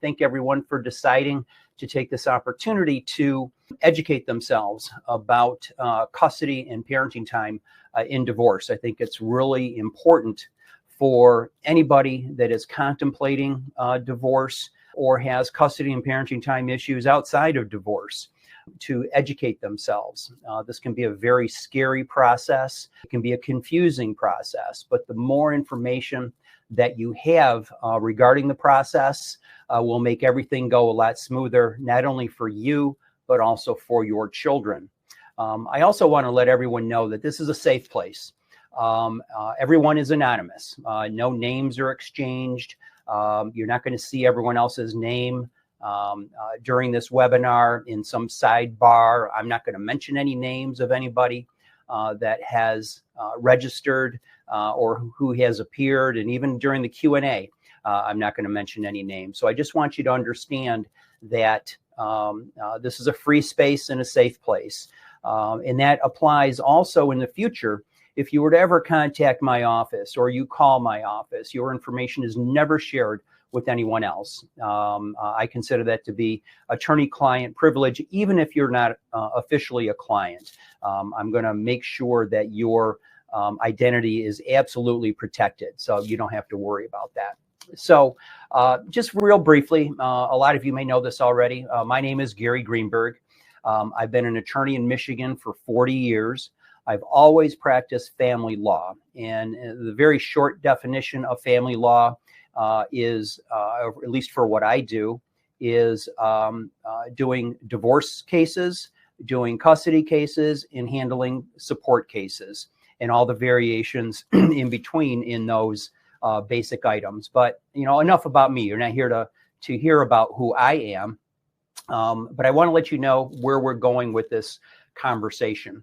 thank everyone for deciding to take this opportunity to educate themselves about custody and parenting time in divorce. I think it's really important for anybody that is contemplating divorce or has custody and parenting time issues outside of divorce to educate themselves. This can be a very scary process. It can be a confusing process, but the more information that you have regarding the process will make everything go a lot smoother, not only for you, but also for your children. I also want to let everyone know that this is a safe place. Everyone is anonymous. No names are exchanged. You're not going to see everyone else's name during this webinar in some sidebar. I'm not going to mention any names of anybody that has registered or who has appeared. And even during the Q&A, I'm not going to mention any names. So I just want you to understand that this is a free space and a safe place. And that applies also in the future. If you were to ever contact my office or you call my office, your information is never shared with anyone else. I consider that to be attorney-client privilege, even if you're not officially a client. I'm going to make sure that your identity is absolutely protected, so you don't have to worry about that. So just real briefly, a lot of you may know this already. My name is Garry Greenberg. I've been an attorney in Michigan for 40 years. I've always practiced family law, and the very short definition of family law is, at least for what I do, is doing divorce cases, doing custody cases, and handling support cases, and all the variations in between in those basic items. But enough about me. You're not here to hear about who I am, but I want to let you know where we're going with this conversation.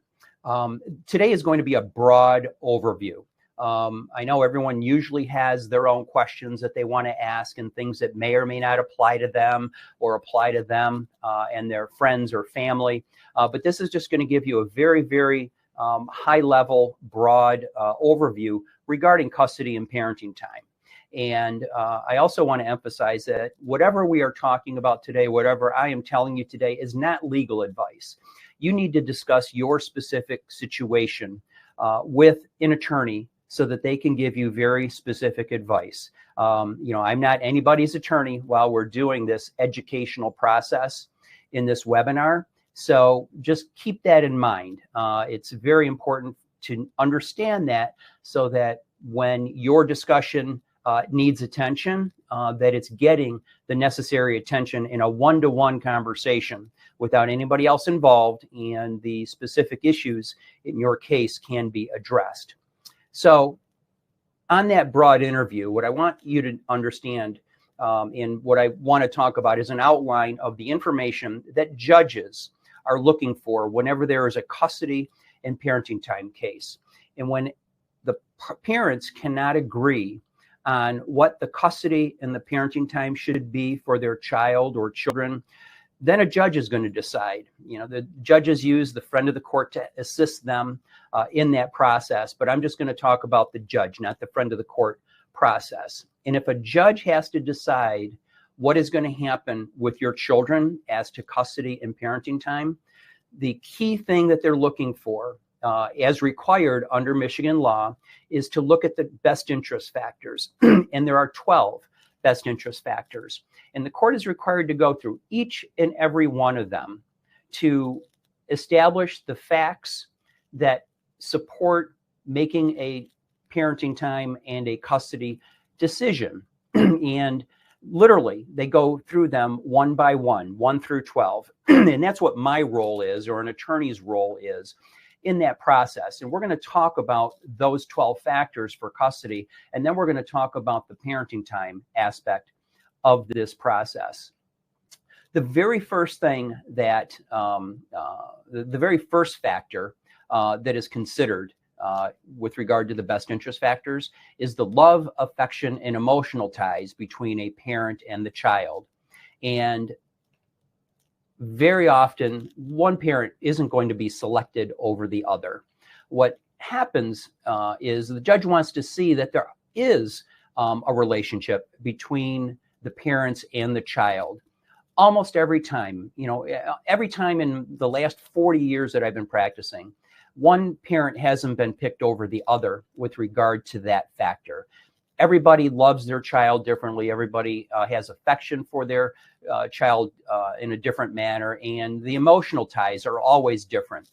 Today is going to be a broad overview. I know everyone usually has their own questions that they want to ask and things that may or may not apply to them or apply to them and their friends or family. But this is just going to give you a very, very high level, broad overview regarding custody and parenting time. And I also want to emphasize that whatever we are talking about today, whatever I am telling you today, is not legal advice. You need to discuss your specific situation with an attorney so that they can give you very specific advice. I'm not anybody's attorney while we're doing this educational process in this webinar. So just keep that in mind. It's very important to understand that so that when your discussion needs attention, that it's getting the necessary attention in a one-to-one conversation without anybody else involved, and the specific issues in your case can be addressed. So on that broad interview, what I want you to understand and what I want to talk about is an outline of the information that judges are looking for whenever there is a custody and parenting time case. And when the parents cannot agree on what the custody and the parenting time should be for their child or children, then a judge is going to decide. The judges use the friend of the court to assist them in that process, but I'm just going to talk about the judge, not the friend of the court process. And if a judge has to decide what is going to happen with your children as to custody and parenting time, the key thing that they're looking for, as required under Michigan law, is to look at the best interest factors. And there are 12 best interest factors. And the court is required to go through each and every one of them to establish the facts that support making a parenting time and a custody decision. And literally, they go through them one by one, 1 through 12. And that's what my role is, or an attorney's role is, in that process. And we're going to talk about those 12 factors for custody, and then we're going to talk about the parenting time aspect of this process. The very first thing that, the very first factor that is considered with regard to the best interest factors is the love, affection, and emotional ties between a parent and the child. And very often, one parent isn't going to be selected over the other. What happens is the judge wants to see that there is a relationship between the parents and the child. Almost every time, every time in the last 40 years that I've been practicing, one parent hasn't been picked over the other with regard to that factor. Everybody loves their child differently. Everybody has affection for their child in a different manner, and the emotional ties are always different.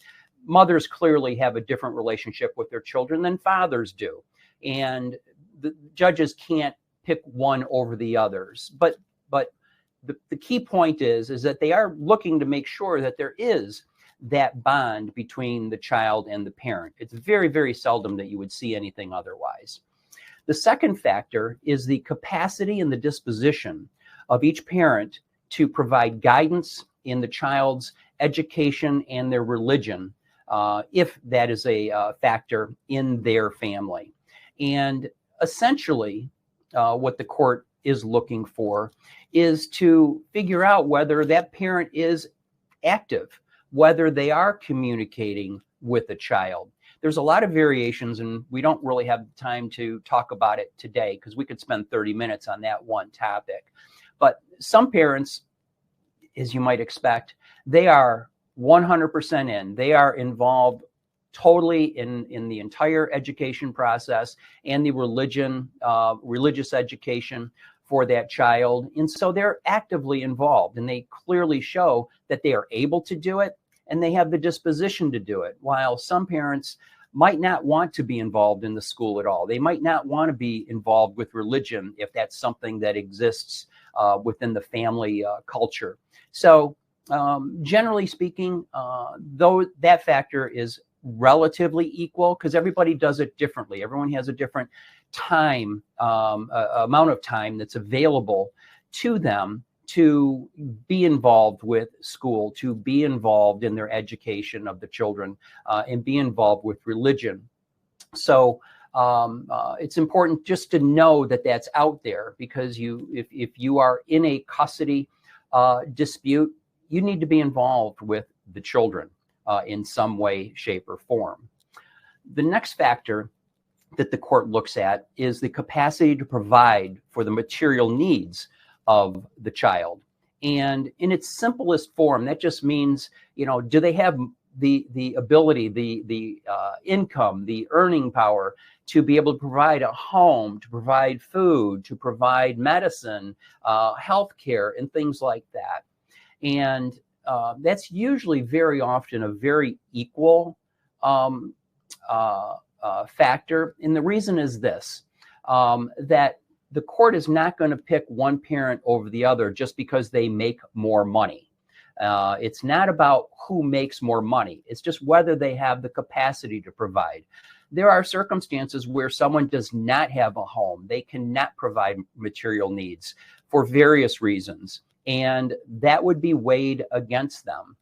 Mothers clearly have a different relationship with their children than fathers do, and the judges can't pick one over the others. But the key point is that they are looking to make sure that there is that bond between the child and the parent. It's very, very seldom that you would see anything otherwise. The second factor is the capacity and the disposition of each parent to provide guidance in the child's education and their religion, if that is a factor in their family. And essentially, what the court is looking for is to figure out whether that parent is active, whether they are communicating with the child. There's a lot of variations, and we don't really have time to talk about it today because we could spend 30 minutes on that one topic. But some parents, as you might expect, they are 100% in. They are involved totally in the entire education process and the religious education for that child. And so they're actively involved, and they clearly show that they are able to do it and they have the disposition to do it. While some parents might not want to be involved in the school at all. They might not want to be involved with religion if that's something that exists within the family culture. So generally speaking, though that factor is relatively equal because everybody does it differently. Everyone has a different time, amount of time that's available to them to be involved with school, to be involved in their education of the children, and be involved with religion. So it's important just to know that that's out there, because if you are in a custody dispute, you need to be involved with the children in some way, shape, or form. The next factor that the court looks at is the capacity to provide for the material needs of the child. And in its simplest form, that just means, do they have the ability, the income, the earning power to be able to provide a home, to provide food, to provide medicine, health care, and things like that. And that's usually very often a very equal factor. And the reason is this, that the court is not going to pick one parent over the other just because they make more money. It's not about who makes more money. It's just whether they have the capacity to provide. There are circumstances where someone does not have a home. They cannot provide material needs for various reasons, and that would be weighed against them.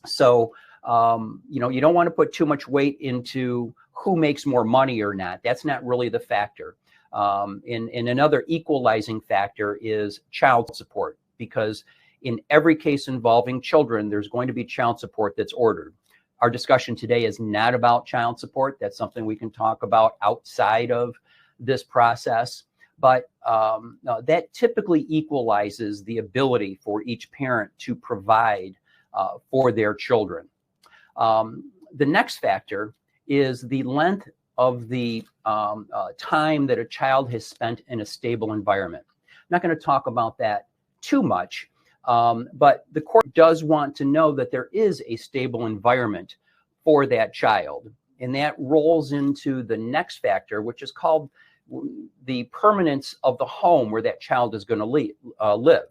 So, you don't want to put too much weight into who makes more money or not. That's not really the factor. And another equalizing factor is child support, because in every case involving children, there's going to be child support that's ordered. Our discussion today is not about child support. That's something we can talk about outside of this process. But that typically equalizes the ability for each parent to provide for their children. The next factor is the length of the time that a child has spent in a stable environment. I'm not going to talk about that too much, but the court does want to know that there is a stable environment for that child. And that rolls into the next factor, which is called the permanence of the home where that child is going to live.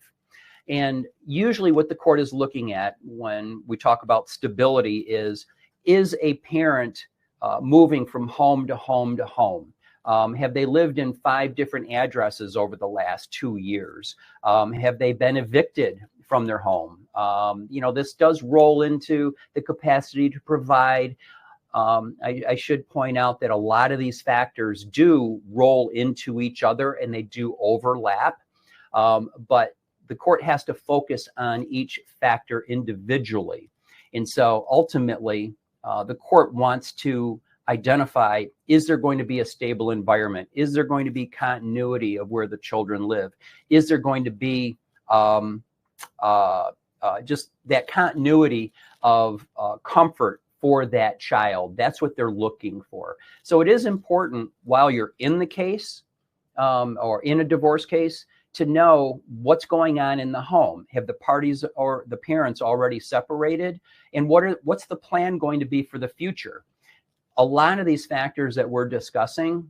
And usually what the court is looking at when we talk about stability is a parent moving from home to home to home? Have they lived in 5 different addresses over the last 2 years? Have they been evicted from their home? This does roll into the capacity to provide. I should point out that a lot of these factors do roll into each other and they do overlap, but the court has to focus on each factor individually. And so ultimately, the court wants to identify, is there going to be a stable environment? Is there going to be continuity of where the children live? Is there going to be just that continuity of comfort for that child? That's what they're looking for. So it is important while you're in the case or in a divorce case to know what's going on in the home. Have the parties or the parents already separated? And what's the plan going to be for the future? A lot of these factors that we're discussing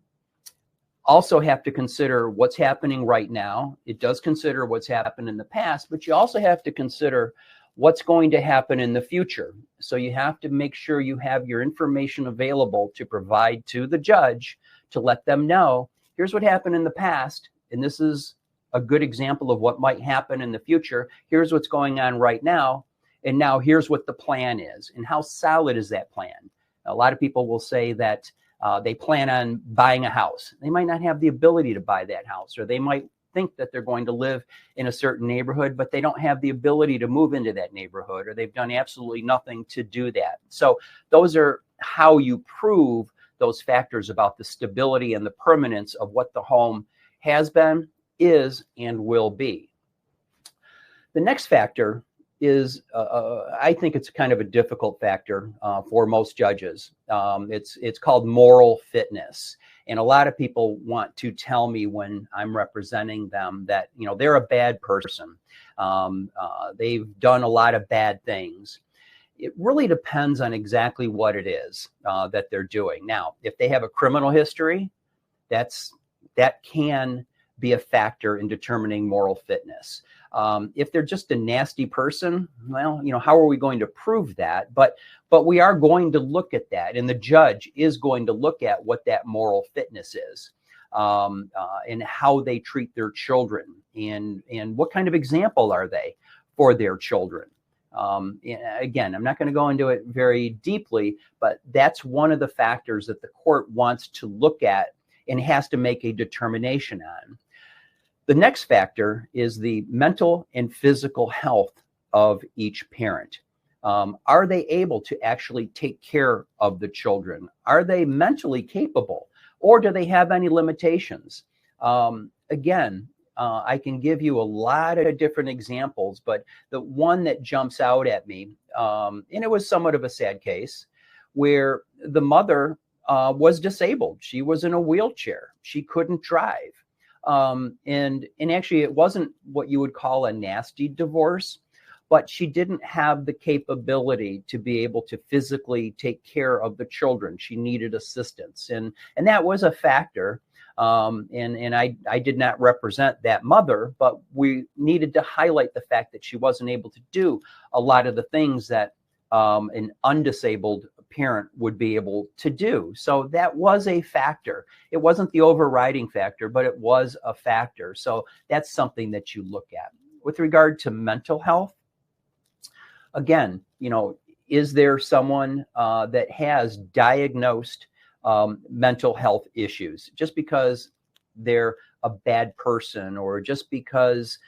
also have to consider what's happening right now. It does consider what's happened in the past, but you also have to consider what's going to happen in the future. So you have to make sure you have your information available to provide to the judge to let them know, here's what happened in the past, and this is a good example of what might happen in the future. Here's what's going on right now, and now here's what the plan is, and how solid is that plan? A lot of people will say that they plan on buying a house. They might not have the ability to buy that house, or they might think that they're going to live in a certain neighborhood, but they don't have the ability to move into that neighborhood, or they've done absolutely nothing to do that. So those are how you prove those factors about the stability and the permanence of what the home has been, is, and will be. The next factor is, I think it's kind of a difficult factor for most judges. It's called moral fitness. And a lot of people want to tell me when I'm representing them that, they're a bad person. They've done a lot of bad things. It really depends on exactly what it is that they're doing. Now, if they have a criminal history, that can be a factor in determining moral fitness. If they're just a nasty person, well, how are we going to prove that? But we are going to look at that, and the judge is going to look at what that moral fitness is, and how they treat their children, and what kind of example are they for their children. Again, I'm not going to go into it very deeply, but that's one of the factors that the court wants to look at and has to make a determination on. The next factor is the mental and physical health of each parent. Are they able to actually take care of the children? Are they mentally capable, or do they have any limitations? Again, I can give you a lot of different examples, but the one that jumps out at me, and it was somewhat of a sad case, where the mother was disabled. She was in a wheelchair. She couldn't drive. And actually, it wasn't what you would call a nasty divorce, but she didn't have the capability to be able to physically take care of the children. She needed assistance, and that was a factor. And I did not represent that mother, but we needed to highlight the fact that she wasn't able to do a lot of the things that an undisabled parent would be able to do. So that was a factor. It wasn't the overriding factor, but it was a factor. So that's something that you look at. With regard to mental health, again, is there someone that has diagnosed mental health issues? Just because they're a bad person, or just because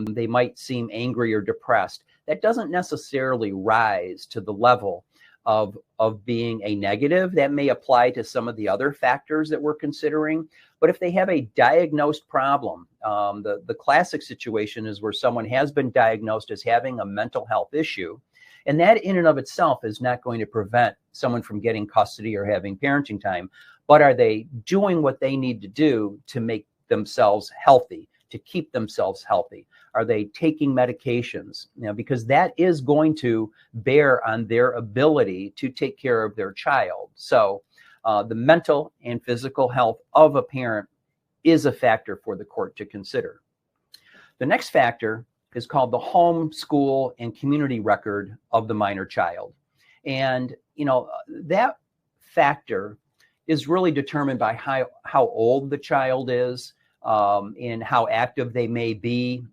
they might seem angry or depressed, that doesn't necessarily rise to the level of being a negative. That may apply to some of the other factors that we're considering. But if they have a diagnosed problem, the classic situation is where someone has been diagnosed as having a mental health issue, and that in and of itself is not going to prevent someone from getting custody or having parenting time. But are they doing what they need to do to make themselves healthy, to keep themselves healthy? Are they taking medications? Because that is going to bear on their ability to take care of their child. So the mental and physical health of a parent is a factor for the court to consider. The next factor is called the home, school, and community record of the minor child. And, that factor is really determined by how old the child is, and how active they may be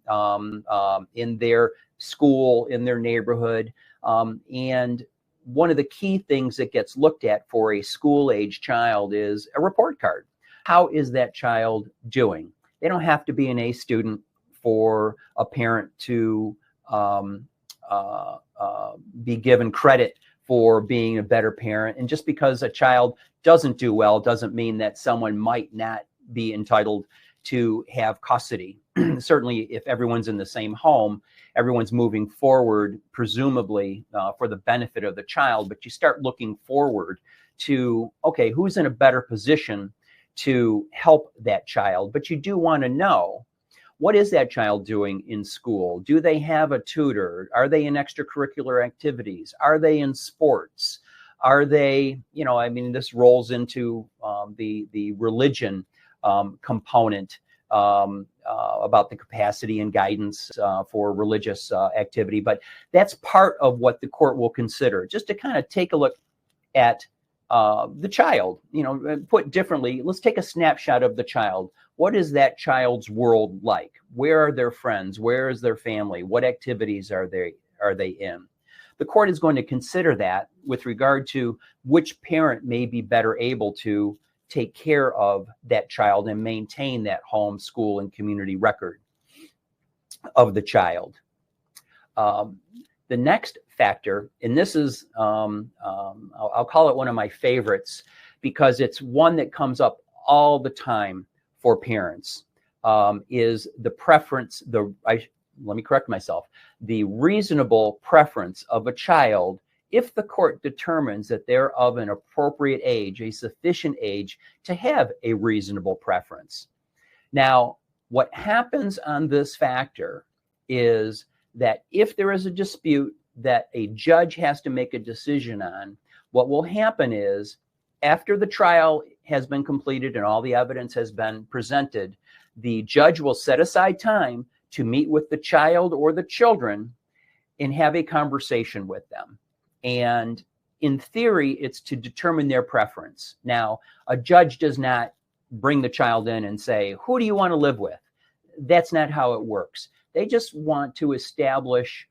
in their school, in their neighborhood. And one of the key things that gets looked at for a school-age child is a report card. How is that child doing? They don't have to be an A student for a parent to be given credit for being a better parent. And just because a child doesn't do well doesn't mean that someone might not be entitled to have custody. Certainly, if everyone's in the same home, everyone's moving forward, presumably for the benefit of the child. But you start looking forward to, okay, who's in a better position to help that child? But you do want to know, what is that child doing in school? Do they have a tutor? Are they in extracurricular activities? Are they in sports? Are they, this rolls into the religion component about the capacity and guidance for religious activity. But that's part of what the court will consider, just to kind of take a look at the child. Put differently, let's take a snapshot of the child. What is that child's world like? Where are their friends? Where is their family? What activities are they in? The court is going to consider that with regard to which parent may be better able to take care of that child and maintain that home, school, and community record of the child. The next factor, and this is, I'll call it one of my favorites because it's one that comes up all the time for parents, is the preference, let me correct myself, the reasonable preference of a child if the court determines that they're of an appropriate age, a sufficient age to have a reasonable preference. Now, what happens on this factor is that if there is a dispute that a judge has to make a decision on, what will happen is after the trial has been completed and all the evidence has been presented, the judge will set aside time to meet with the child or the children and have a conversation with them. And in theory, it's to determine their preference. Now, a judge does not bring the child in and say, who do you want to live with? That's not how it works. They just want to establish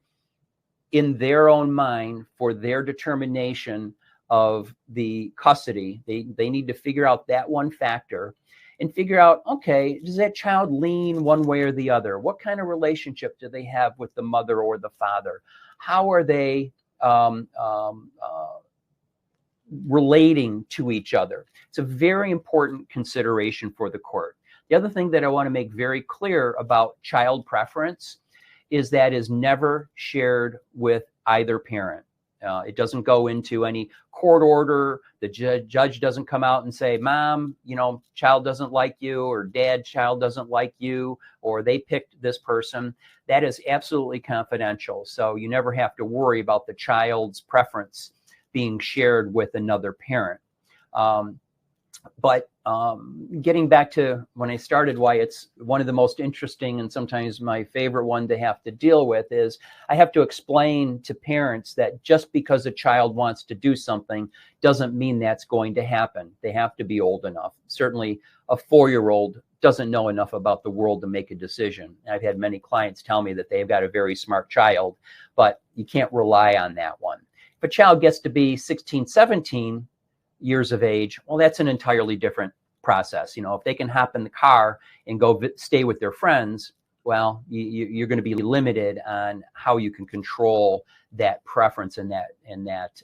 in their own mind for their determination of the custody. They need to figure out that one factor and figure out, okay, does that child lean one way or the other? What kind of relationship do they have with the mother or the father? How are they relating to each other? It's a very important consideration for the court. The other thing that I want to make very clear about child preference is that is never shared with either parent. It doesn't go into any court order. The judge doesn't come out and say, Mom, child doesn't like you, or Dad, child doesn't like you, or they picked this person. That is absolutely confidential. So you never have to worry about the child's preference being shared with another parent. But getting back to when I started, why it's one of the most interesting and sometimes my favorite one to have to deal with is I have to explain to parents that just because a child wants to do something doesn't mean that's going to happen. They have to be old enough. Certainly a 4-year-old doesn't know enough about the world to make a decision. I've had many clients tell me that they've got a very smart child, but you can't rely on that one. If a child gets to be 16, 17 years of age, well, that's an entirely different process. If they can hop in the car and go stay with their friends, well, you're going to be limited on how you can control that preference in that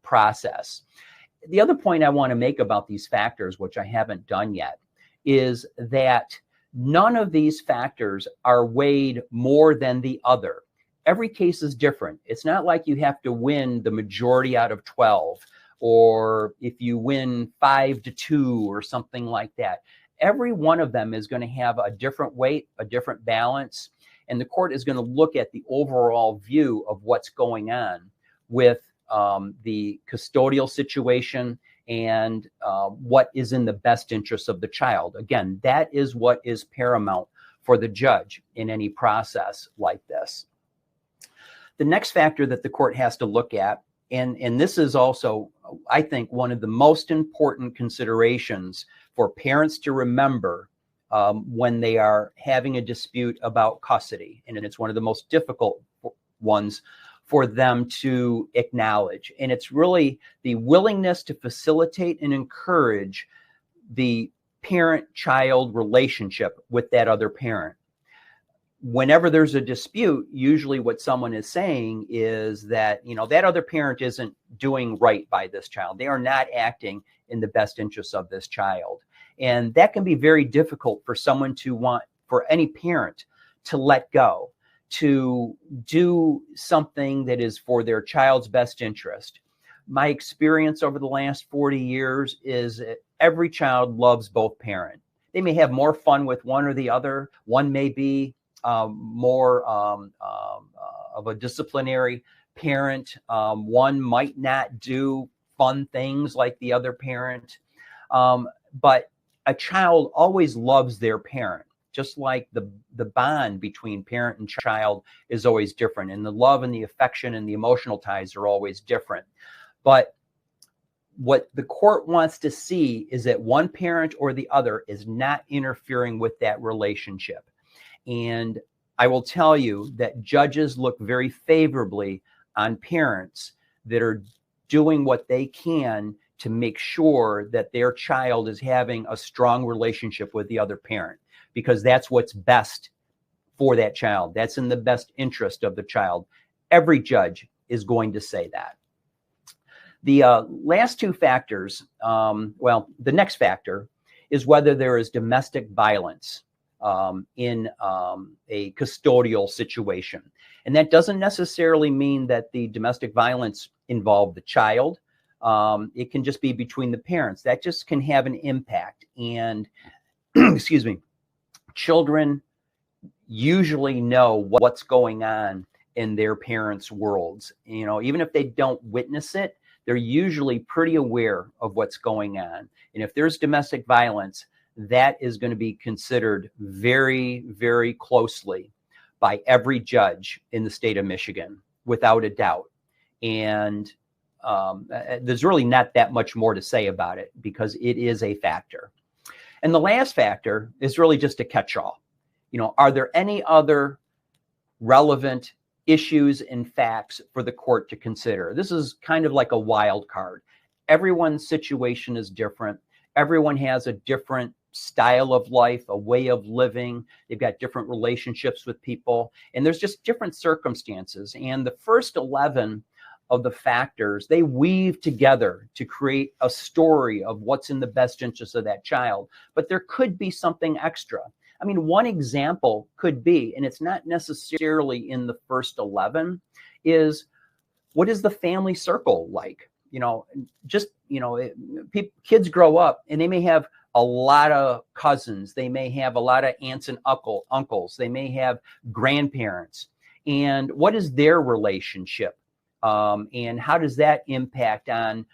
process. The other point I want to make about these factors, which I haven't done yet, is that none of these factors are weighed more than the other. Every case is different. It's not like you have to win the majority out of 12, or if you win 5-2 or something like that. Every one of them is going to have a different weight, a different balance, and the court is going to look at the overall view of what's going on with the custodial situation and what is in the best interest of the child. Again, that is what is paramount for the judge in any process like this. The next factor that the court has to look at, and this is also, I think, one of the most important considerations for parents to remember when they are having a dispute about custody, and it's one of the most difficult ones for them to acknowledge. And it's really the willingness to facilitate and encourage the parent-child relationship with that other parent. whenever there's a dispute, usually what someone is saying is that, that other parent isn't doing right by this child. They are not acting in the best interests of this child. And that can be very difficult for someone for any parent to let go, to do something that is for their child's best interest. My experience over the last 40 years is that every child loves both parents. They may have more fun with one or the other. One may be more of a disciplinary parent. One might not do fun things like the other parent. But a child always loves their parent, just like the bond between parent and child is always different. And the love and the affection and the emotional ties are always different. But what the court wants to see is that one parent or the other is not interfering with that relationship. And I will tell you that judges look very favorably on parents that are doing what they can to make sure that their child is having a strong relationship with the other parent, because that's what's best for that child. That's in the best interest of the child. Every judge is going to say that. The last two factors, the next factor is whether there is domestic violence in a custodial situation. And that doesn't necessarily mean that the domestic violence involved the child. It can just be between the parents. That just can have an impact. And, excuse me, children usually know what's going on in their parents' worlds. Even if they don't witness it, they're usually pretty aware of what's going on. And if there's domestic violence, that is going to be considered very, very closely by every judge in the state of Michigan, without a doubt. And there's really not that much more to say about it, because it is a factor. And the last factor is really just a catch-all. Are there any other relevant issues and facts for the court to consider? This is kind of like a wild card. Everyone's situation is different. Everyone has a different style of life, a way of living. They've got different relationships with people, and there's just different circumstances. And the first 11 of the factors, they weave together to create a story of what's in the best interest of that child. But there could be something extra. I mean, one example could be, and it's not necessarily in the first 11, is what is the family circle like? Kids grow up and they may have a lot of cousins. They may have a lot of aunts and uncles. They may have grandparents. And what is their relationship? And how does that impact on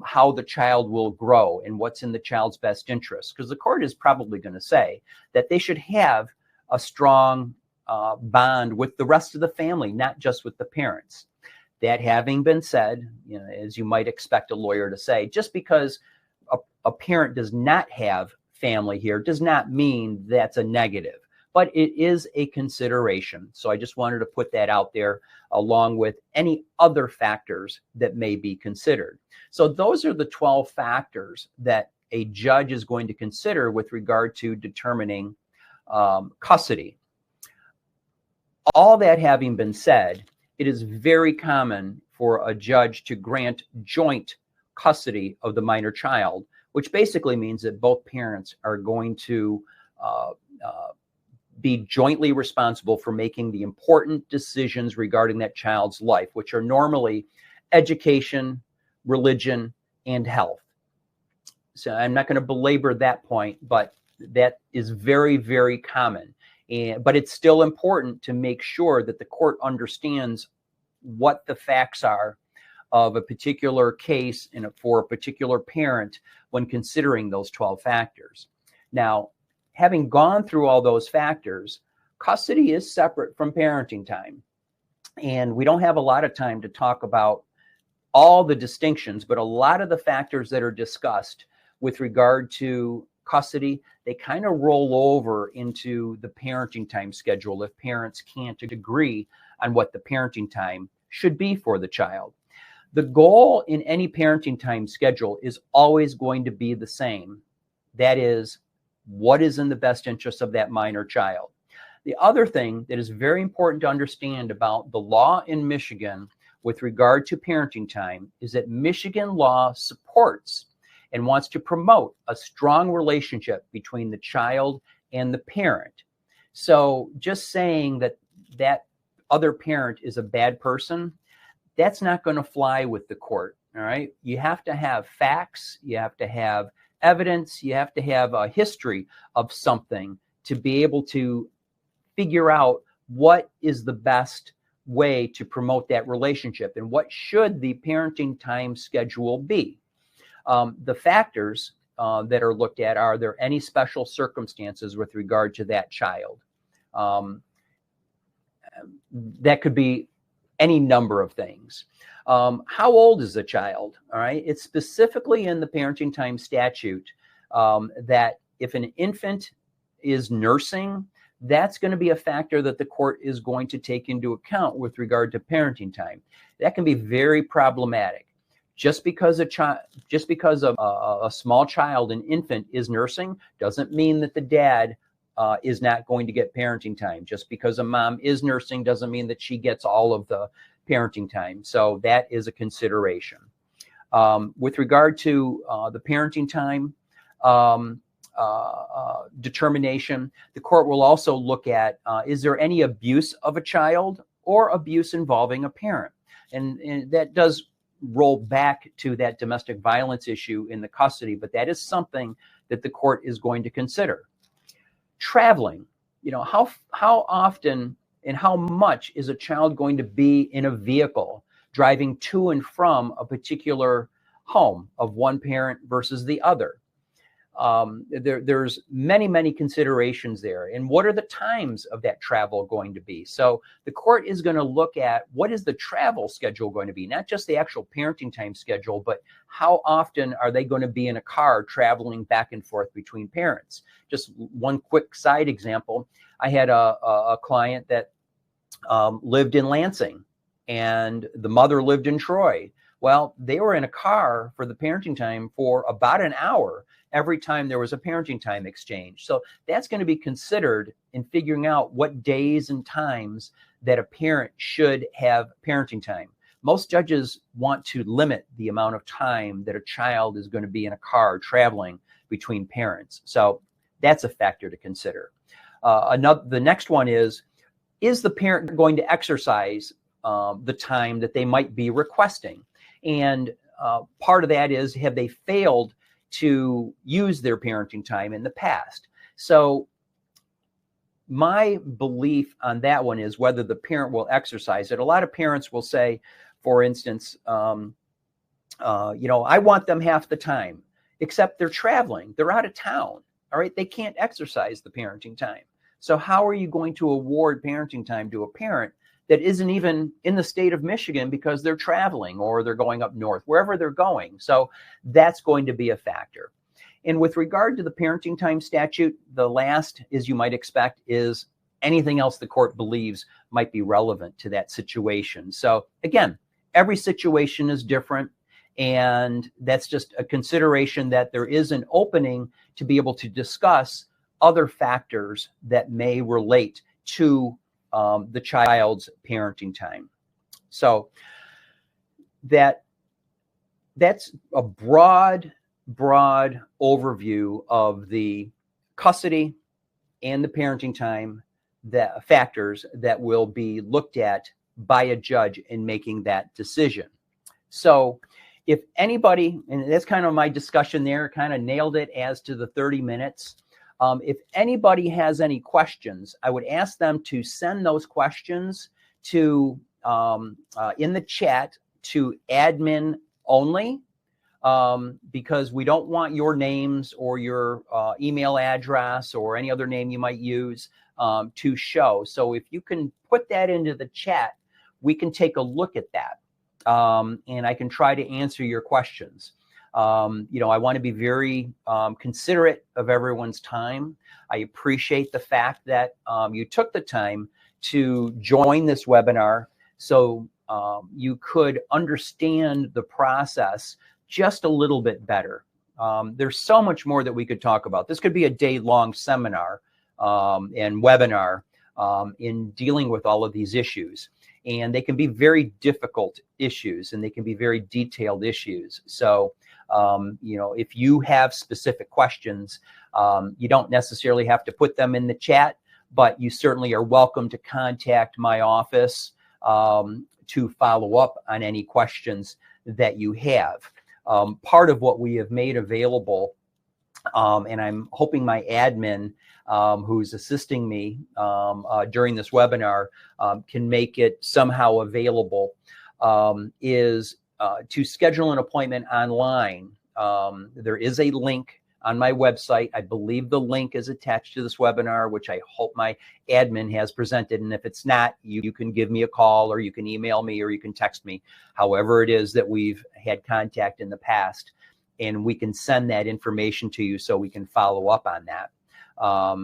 how the child will grow and what's in the child's best interest? Because the court is probably going to say that they should have a strong bond with the rest of the family, not just with the parents. That having been said, as you might expect a lawyer to say, just because a parent does not have family here does not mean that's a negative, but it is a consideration. So I just wanted to put that out there along with any other factors that may be considered. So those are the 12 factors that a judge is going to consider with regard to determining custody. All that having been said, it is very common for a judge to grant joint custody of the minor child, which basically means that both parents are going to be jointly responsible for making the important decisions regarding that child's life, which are normally education, religion, and health. So I'm not going to belabor that point, but that is very, very common. But it's still important to make sure that the court understands what the facts are of a particular case and for a particular parent when considering those 12 factors. Now, having gone through all those factors, custody is separate from parenting time. And we don't have a lot of time to talk about all the distinctions, but a lot of the factors that are discussed with regard to custody, they kind of roll over into the parenting time schedule if parents can't agree on what the parenting time should be for the child. The goal in any parenting time schedule is always going to be the same. That is, what is in the best interest of that minor child. The other thing that is very important to understand about the law in Michigan with regard to parenting time is that Michigan law supports and wants to promote a strong relationship between the child and the parent. So just saying that that other parent is a bad person, that's not going to fly with the court. All right. You have to have facts. You have to have evidence. You have to have a history of something to be able to figure out what is the best way to promote that relationship and what should the parenting time schedule be. The factors that are looked at, are there any special circumstances with regard to that child? That could be any number of things. How old is the child? All right. It's specifically in the parenting time statute that if an infant is nursing, that's going to be a factor that the court is going to take into account with regard to parenting time. That can be very problematic. Just because a small child, an infant, is nursing doesn't mean that the dad is not going to get parenting time. Just because a mom is nursing doesn't mean that she gets all of the parenting time. So that is a consideration. With regard to the parenting time determination, the court will also look at, is there any abuse of a child or abuse involving a parent? And that does roll back to that domestic violence issue in the custody, but that is something that the court is going to consider. Traveling, how often and how much is a child going to be in a vehicle driving to and from a particular home of one parent versus the other? There's many considerations there. And what are the times of that travel going to be? So the court is going to look at what is the travel schedule going to be, not just the actual parenting time schedule, but how often are they going to be in a car traveling back and forth between parents? Just one quick side example. I had a client that lived in Lansing and the mother lived in Troy. Well, they were in a car for the parenting time for about an hour every time there was a parenting time exchange. So that's going to be considered in figuring out what days and times that a parent should have parenting time. Most judges want to limit the amount of time that a child is going to be in a car traveling between parents. So that's a factor to consider. The next one is the parent going to exercise the time that they might be requesting? And part of that is, have they failed to use their parenting time in the past? So my belief on that one is whether the parent will exercise it. A lot of parents will say, for instance, I want them half the time, except they're traveling. They're out of town. All right. They can't exercise the parenting time. So how are you going to award parenting time to a parent that isn't even in the state of Michigan because they're traveling or they're going up north, wherever they're going? So that's going to be a factor. And with regard to the parenting time statute, the last, as you might expect, is anything else the court believes might be relevant to that situation. So again, every situation is different. And that's just a consideration that there is an opening to be able to discuss other factors that may relate to the child's parenting time. So that's a broad overview of the custody and the parenting time, the factors that will be looked at by a judge in making that decision. So if anybody, and that's kind of my discussion there, kind of nailed it as to the 30 minutes. If anybody has any questions, I would ask them to send those questions to in the chat to admin only, because we don't want your names or your email address or any other name you might use to show. So if you can put that into the chat, we can take a look at that, and I can try to answer your questions. I want to be very considerate of everyone's time. I appreciate the fact that you took the time to join this webinar so you could understand the process just a little bit better. There's so much more that we could talk about. This could be a day-long seminar and webinar in dealing with all of these issues. And they can be very difficult issues, and they can be very detailed issues. So, if you have specific questions, you don't necessarily have to put them in the chat, but you certainly are welcome to contact my office to follow up on any questions that you have. Part of what we have made available, and I'm hoping my admin who's assisting me during this webinar can make it somehow available, is to schedule an appointment online. There is a link on my website. I believe the link is attached to this webinar, which I hope my admin has presented. And if it's not, you can give me a call, or you can email me, or you can text me, however it is that we've had contact in the past. And we can send that information to you so we can follow up on that,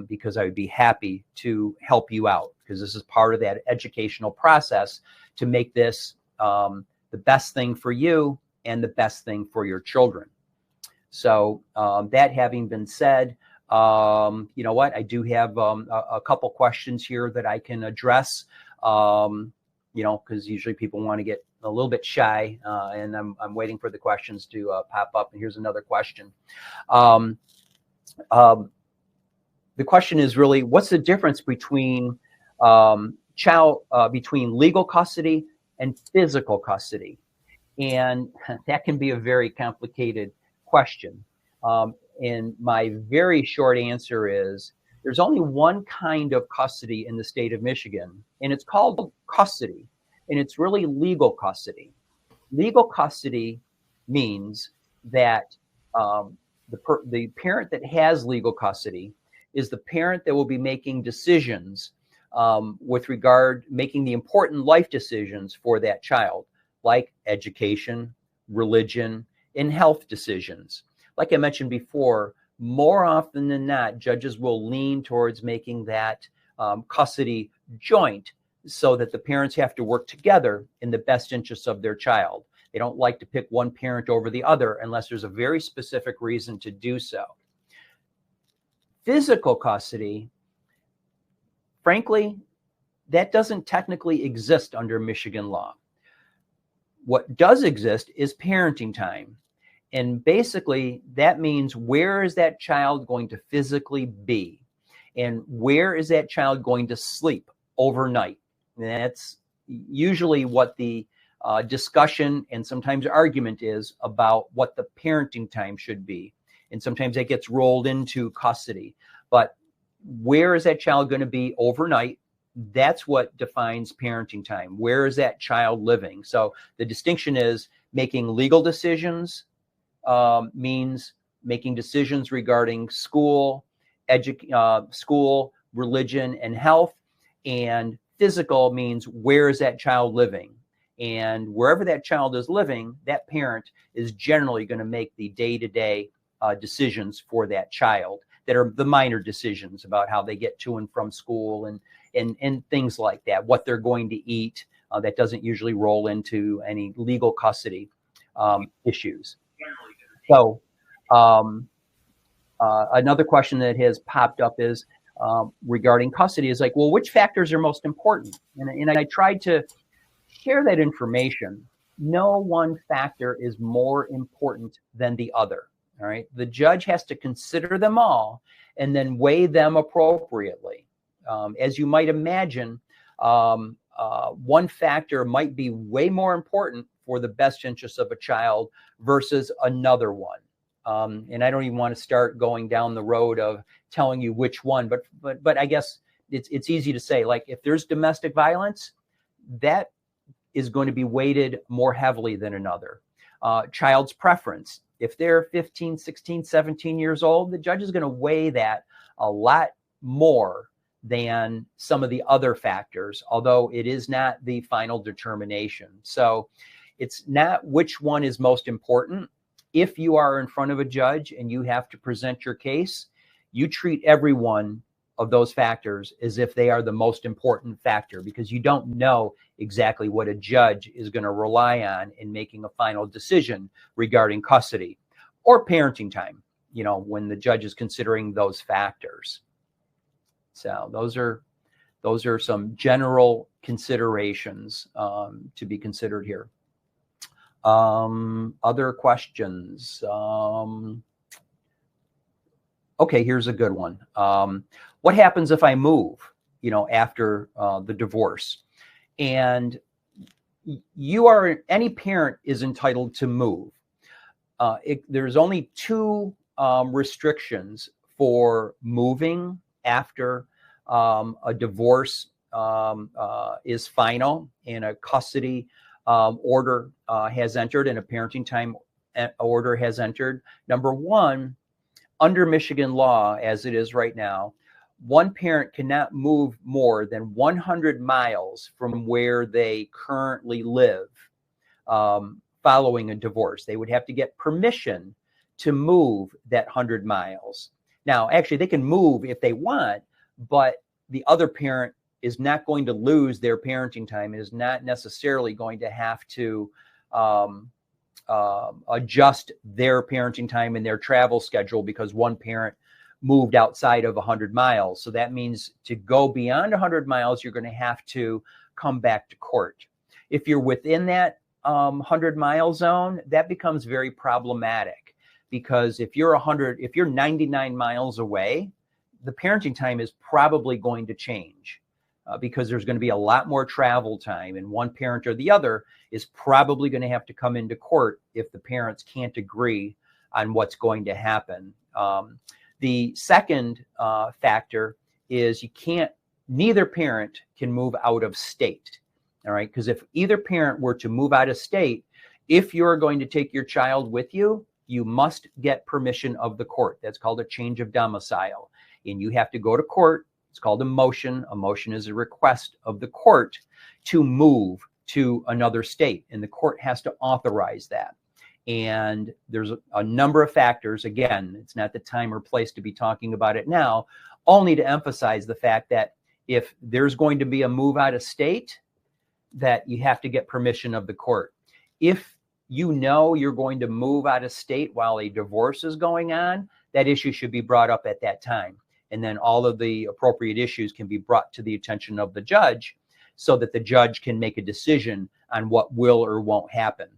because I would be happy to help you out, because this is part of that educational process to make this the best thing for you and the best thing for your children. So that having been said, you know what, I do have a couple questions here that I can address, because usually people want to get a little bit shy, and I'm waiting for the questions to pop up. And here's another question. The question is really, what's the difference between between legal custody and physical custody? And that can be a very complicated question. And my very short answer is, there's only one kind of custody in the state of Michigan, and it's called custody, and it's really legal custody. Legal custody means that the parent that has legal custody is the parent that will be making decisions with regard, making the important life decisions for that child, like education, religion, and health decisions. Like I mentioned before, more often than not, judges will lean towards making that custody joint, so that the parents have to work together in the best interests of their child. They don't like to pick one parent over the other unless there's a very specific reason to do so. Physical custody, frankly, that doesn't technically exist under Michigan law. What does exist is parenting time. And basically, that means, where is that child going to physically be? And where is that child going to sleep overnight? And that's usually what the discussion and sometimes argument is about what the parenting time should be. And sometimes that gets rolled into custody. But where is that child going to be overnight? That's what defines parenting time. Where is that child living? So the distinction is, making legal decisions means making decisions regarding school, religion, and health. And physical means, where is that child living? And wherever that child is living, that parent is generally going to make the day-to-day decisions for that child, that are the minor decisions about how they get to and from school, and things like that, what they're going to eat. That doesn't usually roll into any legal custody issues. So another question that has popped up is regarding custody, is like, well, which factors are most important? And I tried to share that information. No one factor is more important than the other. All right. The judge has to consider them all and then weigh them appropriately. As you might imagine, one factor might be way more important for the best interests of a child versus another one. And I don't even want to start going down the road of telling you which one, but I guess it's easy to say, like, if there's domestic violence, that is going to be weighted more heavily than another. Child's preference. If they're 15, 16, 17 years old, the judge is going to weigh that a lot more than some of the other factors, although it is not the final determination. So it's not which one is most important. If you are in front of a judge and you have to present your case, you treat every one of those factors as if they are the most important factor, because you don't know exactly what a judge is going to rely on in making a final decision regarding custody or parenting time, when the judge is considering those factors. So those are those are some general considerations to be considered here. Other questions? Okay, here's a good one. What happens if I move, after the divorce? And any parent is entitled to move. There's only two restrictions for moving after a divorce is final and a custody order has entered and a parenting time order has entered. Number one, under Michigan law, as it is right now, one parent cannot move more than 100 miles from where they currently live following a divorce. They would have to get permission to move that 100 miles. Now, actually, they can move if they want, but the other parent is not going to lose their parenting time, is not necessarily going to have to adjust their parenting time and their travel schedule because one parent moved outside of 100 miles. So that means to go beyond 100 miles, you're going to have to come back to court. If you're within that 100-mile zone, that becomes very problematic because if you're 99 miles away, the parenting time is probably going to change because there's going to be a lot more travel time, and one parent or the other is probably going to have to come into court if the parents can't agree on what's going to happen. The second factor is neither parent can move out of state. All right. Because if either parent were to move out of state, if you're going to take your child with you, you must get permission of the court. That's called a change of domicile. And you have to go to court. It's called a motion. A motion is a request of the court to move to another state. And the court has to authorize that. And there's a number of factors. Again, it's not the time or place to be talking about it now, only to emphasize the fact that if there's going to be a move out of state, that you have to get permission of the court. If you know you're going to move out of state while a divorce is going on, that issue should be brought up at that time. And then all of the appropriate issues can be brought to the attention of the judge so that the judge can make a decision on what will or won't happen.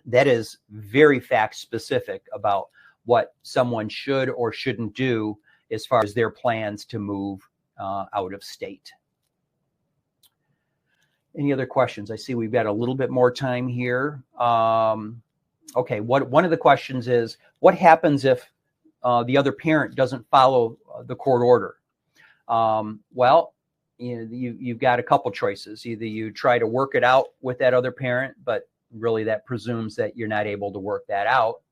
That is very fact specific about what someone should or shouldn't do as far as their plans to move out of state. Any other questions? I see we've got a little bit more time here. Okay, one of the questions is, what happens if the other parent doesn't follow the court order? Well, you've got a couple choices. Either you try to work it out with that other parent, but really that presumes that you're not able to work that out.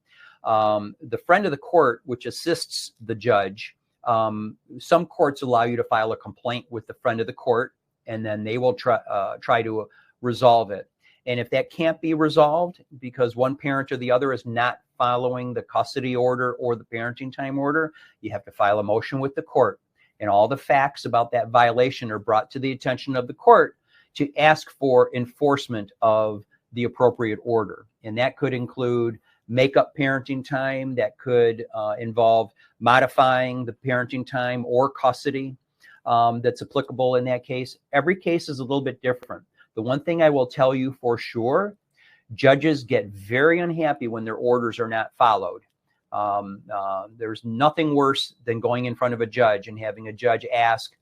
The friend of the court, which assists the judge, some courts allow you to file a complaint with the friend of the court, and then they will try to resolve it. And if that can't be resolved because one parent or the other is not following the custody order or the parenting time order, you have to file a motion with the court. And all the facts about that violation are brought to the attention of the court to ask for enforcement of the appropriate order. And that could include make-up parenting time, that could involve modifying the parenting time or custody that's applicable in that case. Every case is a little bit different. The one thing I will tell you for sure, judges get very unhappy when their orders are not followed. There's nothing worse than going in front of a judge and having a judge ask,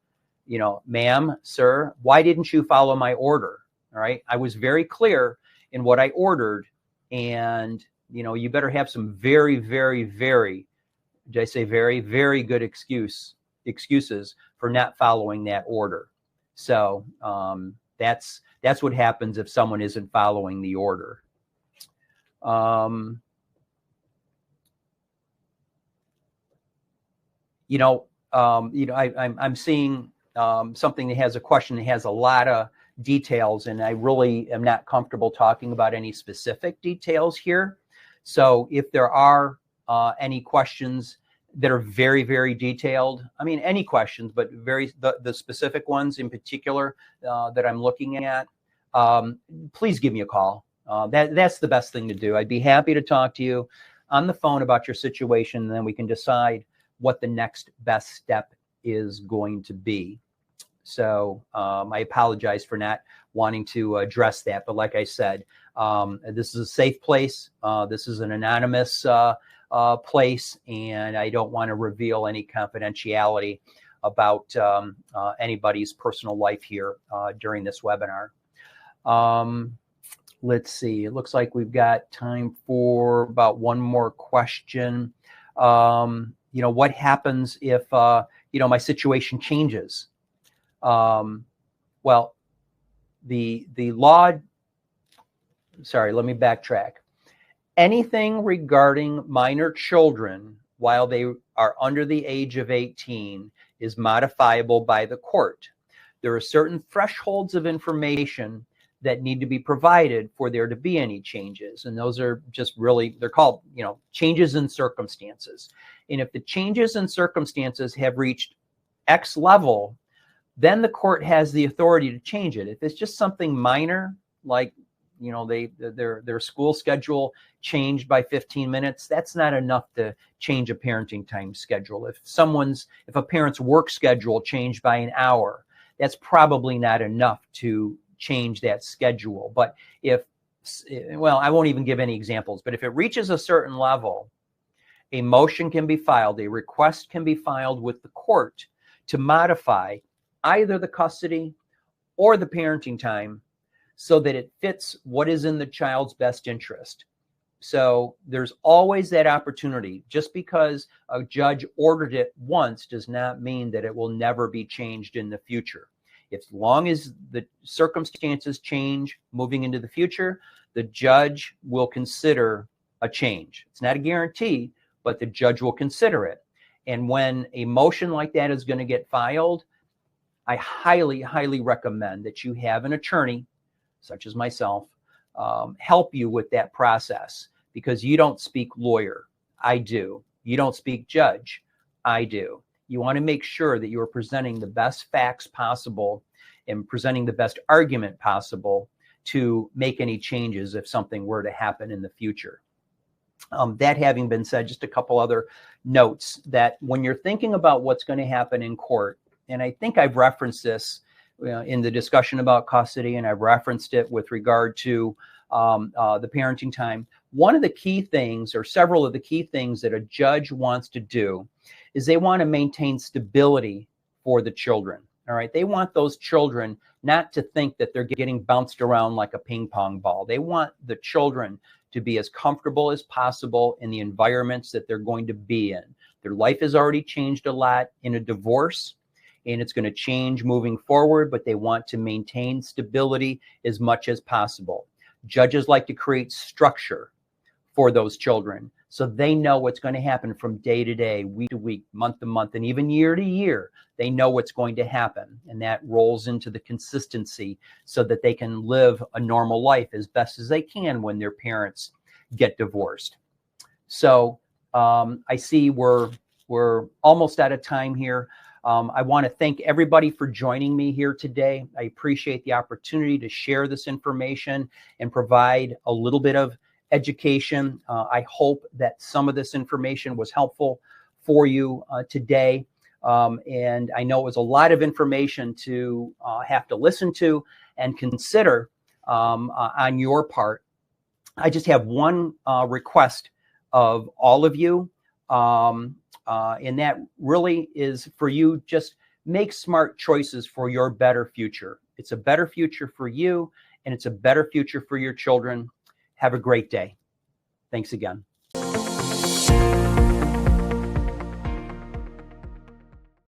ma'am, sir, why didn't you follow my order? All right. I was very clear in what I ordered. And, you better have some very, very, very, did I say very, very good excuses for not following that order. So that's what happens if someone isn't following the order. I'm seeing something that has a question that has a lot of details, and I really am not comfortable talking about any specific details here. So if there are any questions that are very, very detailed, any questions, but the specific ones in particular that I'm looking at, please give me a call. That's the best thing to do. I'd be happy to talk to you on the phone about your situation, and then we can decide what the next best step is going to be. So I apologize for not wanting to address that. But like I said, this is a safe place. This is an anonymous place, and I don't want to reveal any confidentiality about anybody's personal life here during this webinar. Let's see. It looks like we've got time for about one more question. What happens if, my situation changes? Well, the law, sorry, let me backtrack. Anything regarding minor children while they are under the age of 18 is modifiable by the court. There are certain thresholds of information that need to be provided for there to be any changes. And those are just really, they're called, changes in circumstances. And if the changes in circumstances have reached X level, then the court has the authority to change it. If it's just something minor, like, their school schedule changed by 15 minutes, that's not enough to change a parenting time schedule. If a parent's work schedule changed by an hour, that's probably not enough to change that schedule. But I won't even give any examples, but if it reaches a certain level, a motion can be filed, a request can be filed with the court to modify either the custody or the parenting time so that it fits what is in the child's best interest. So there's always that opportunity. Just because a judge ordered it once does not mean that it will never be changed in the future. As long as the circumstances change moving into the future, the judge will consider a change. It's not a guarantee, but the judge will consider it. And when a motion like that is going to get filed, I highly, highly recommend that you have an attorney, such as myself, help you with that process, because you don't speak lawyer. I do. You don't speak judge. I do. You want to make sure that you are presenting the best facts possible and presenting the best argument possible to make any changes if something were to happen in the future. That having been said, just a couple other notes that when you're thinking about what's going to happen in court, and I think I've referenced this in the discussion about custody, and I've referenced it with regard to the parenting time. One of the key things, or several of the key things that a judge wants to do, is they want to maintain stability for the children. All right. They want those children not to think that they're getting bounced around like a ping pong ball. They want the children to be as comfortable as possible in the environments that they're going to be in. Their life has already changed a lot in a divorce, and it's going to change moving forward, but they want to maintain stability as much as possible. Judges like to create structure for those children so they know what's going to happen from day to day, week to week, month to month, and even year to year. They know what's going to happen, and that rolls into the consistency so that they can live a normal life as best as they can when their parents get divorced. So I see we're almost out of time here. I want to thank everybody for joining me here today. I appreciate the opportunity to share this information and provide a little bit of education. I hope that some of this information was helpful for you today. And I know it was a lot of information to have to listen to and consider on your part. I just have one request of all of you. And that really is for you, just make smart choices for your better future. It's a better future for you, and it's a better future for your children. Have a great day. Thanks again.